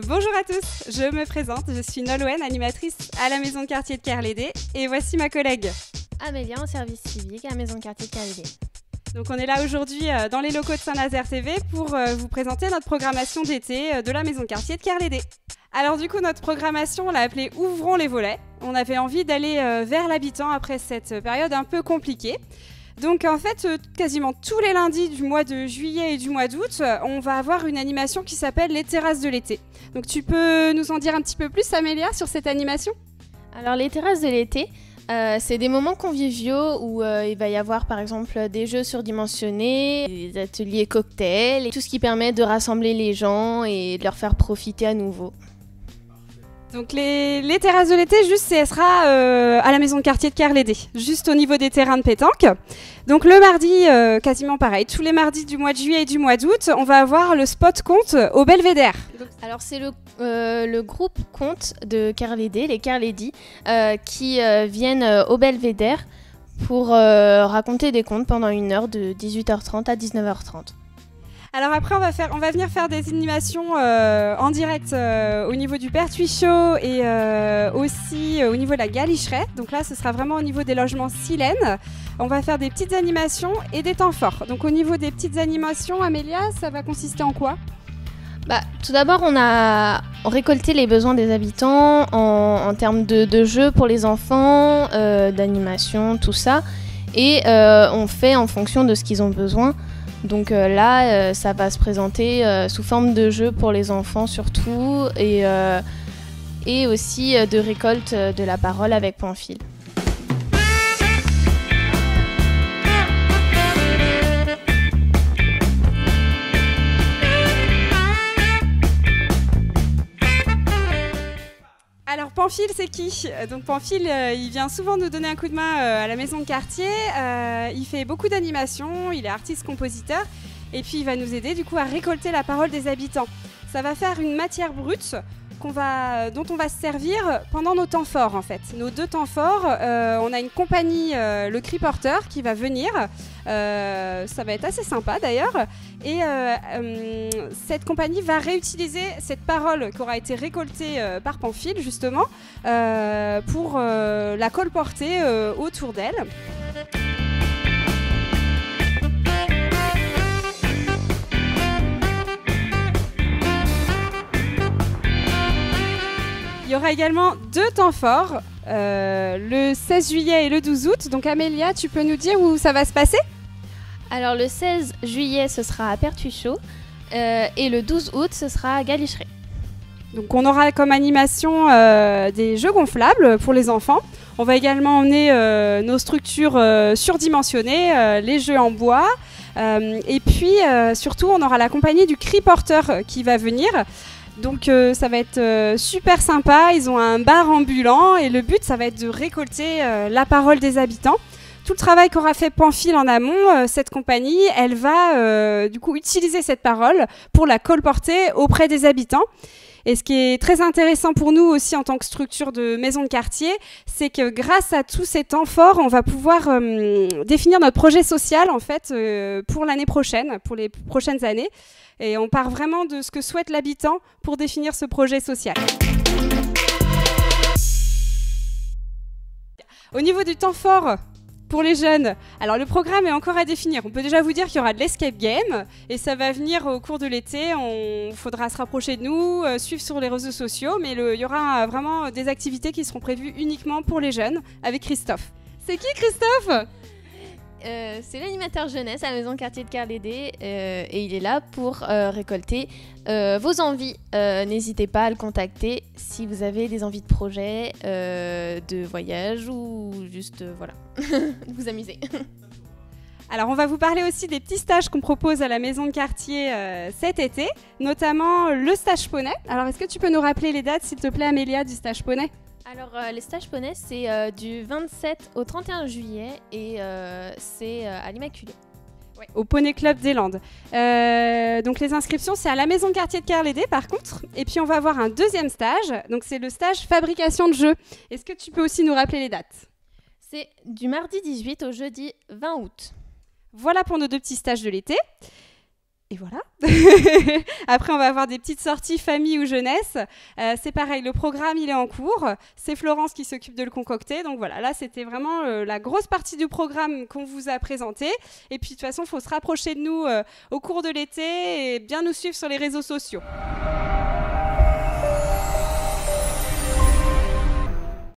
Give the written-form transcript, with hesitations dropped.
Bonjour à tous, je me présente, je suis Nolwenn, animatrice à la maison de quartier de Kerlédé et voici ma collègue. Amélia en service civique à la maison de quartier de Kerlédé. Donc on est là aujourd'hui dans les locaux de Saint-Nazaire TV pour vous présenter notre programmation d'été de la maison de quartier de Kerlédé. Alors du coup notre programmation on l'a appelée Ouvrons les volets. On avait envie d'aller vers l'habitant après cette période un peu compliquée. Donc en fait, quasiment tous les lundis du mois de juillet et du mois d'août, on va avoir une animation qui s'appelle les terrasses de l'été. Donc tu peux nous en dire un petit peu plus, Amélia, sur cette animation ? Alors les terrasses de l'été, c'est des moments conviviaux où il va y avoir par exemple des jeux surdimensionnés, des ateliers cocktails, et tout ce qui permet de rassembler les gens et de leur faire profiter à nouveau. Donc les terrasses de l'été, juste, elle sera à la maison de quartier de Kerlédé, juste au niveau des terrains de pétanque. Donc le mardi, quasiment pareil, tous les mardis du mois de juillet et du mois d'août, on va avoir le spot conte au Belvédère. Alors c'est le groupe conte de Kerlédé, les Kerlédis, qui viennent au Belvédère pour raconter des contes pendant une heure de 18h30 à 19h30. Alors après, on va venir faire des animations en direct au niveau du Pertuis-Chaud et aussi au niveau de la Galicheraie. Donc là, ce sera vraiment au niveau des logements Silène. On va faire des petites animations et des temps forts. Donc au niveau des petites animations, Amélia, ça va consister en quoi ? Tout d'abord, on a récolté les besoins des habitants en termes de jeux pour les enfants, d'animation, tout ça. Et on fait en fonction de ce qu'ils ont besoin. Donc là, ça va se présenter sous forme de jeu pour les enfants surtout et aussi de récolte de la parole avec Pamphile. Alors Pamphile, c'est qui ? Donc Pamphile, il vient souvent nous donner un coup de main à la maison de quartier. Il fait beaucoup d'animations, il est artiste-compositeur et puis il va nous aider du coup à récolter la parole des habitants. Ça va faire une matière brute dont on va se servir pendant nos temps forts en fait. Nos 2 temps forts, on a une compagnie, le Cri Porteur, qui va venir. Ça va être assez sympa d'ailleurs. Et cette compagnie va réutiliser cette parole qui aura été récoltée par Pamphile justement pour la colporter autour d'elle. Il y aura également 2 temps forts, le 16 juillet et le 12 août. Donc Amélia, tu peux nous dire où ça va se passer ? Alors le 16 juillet, ce sera à Pertuis-Chaud et le 12 août, ce sera à Galicheraie. Donc on aura comme animation des jeux gonflables pour les enfants. On va également emmener nos structures surdimensionnées, les jeux en bois. Et puis surtout, on aura la compagnie du Cri Porteur qui va venir. Donc ça va être super sympa, ils ont un bar ambulant et le but ça va être de récolter la parole des habitants. Tout le travail qu'aura fait Pamphile en amont, cette compagnie, elle va du coup utiliser cette parole pour la colporter auprès des habitants. Et ce qui est très intéressant pour nous aussi en tant que structure de maison de quartier, c'est que grâce à tous ces temps forts, on va pouvoir définir notre projet social en fait pour l'année prochaine, pour les prochaines années. Et on part vraiment de ce que souhaite l'habitant pour définir ce projet social. Au niveau du temps fort pour les jeunes, alors le programme est encore à définir. On peut déjà vous dire qu'il y aura de l'escape game et ça va venir au cours de l'été. Il faudra se rapprocher de nous, suivre sur les réseaux sociaux, mais il y aura vraiment des activités qui seront prévues uniquement pour les jeunes avec Christophe. C'est qui Christophe ? C'est l'animateur jeunesse à la maison de quartier de Kerlédé et il est là pour récolter vos envies. N'hésitez pas à le contacter si vous avez des envies de projet, de voyage ou juste voilà, vous amuser. Alors on va vous parler aussi des petits stages qu'on propose à la maison de quartier cet été, notamment le stage poney. Alors est-ce que tu peux nous rappeler les dates s'il te plaît Amélia du stage poney ? Alors les stages poney c'est du 27 au 31 juillet et c'est à l'Immaculée. Ouais, au Poney Club des Landes. Donc les inscriptions c'est à la maison de quartier de Kerlédé par contre. Et puis on va avoir un 2e stage, donc c'est le stage fabrication de jeux. Est-ce que tu peux aussi nous rappeler les dates ? C'est du mardi 18 au jeudi 20 août. Voilà pour nos 2 petits stages de l'été. Et voilà. Après, on va avoir des petites sorties famille ou jeunesse. C'est pareil, le programme, il est en cours. C'est Florence qui s'occupe de le concocter. Donc voilà, là, c'était vraiment la grosse partie du programme qu'on vous a présenté. Et puis, de toute façon, il faut se rapprocher de nous au cours de l'été et bien nous suivre sur les réseaux sociaux.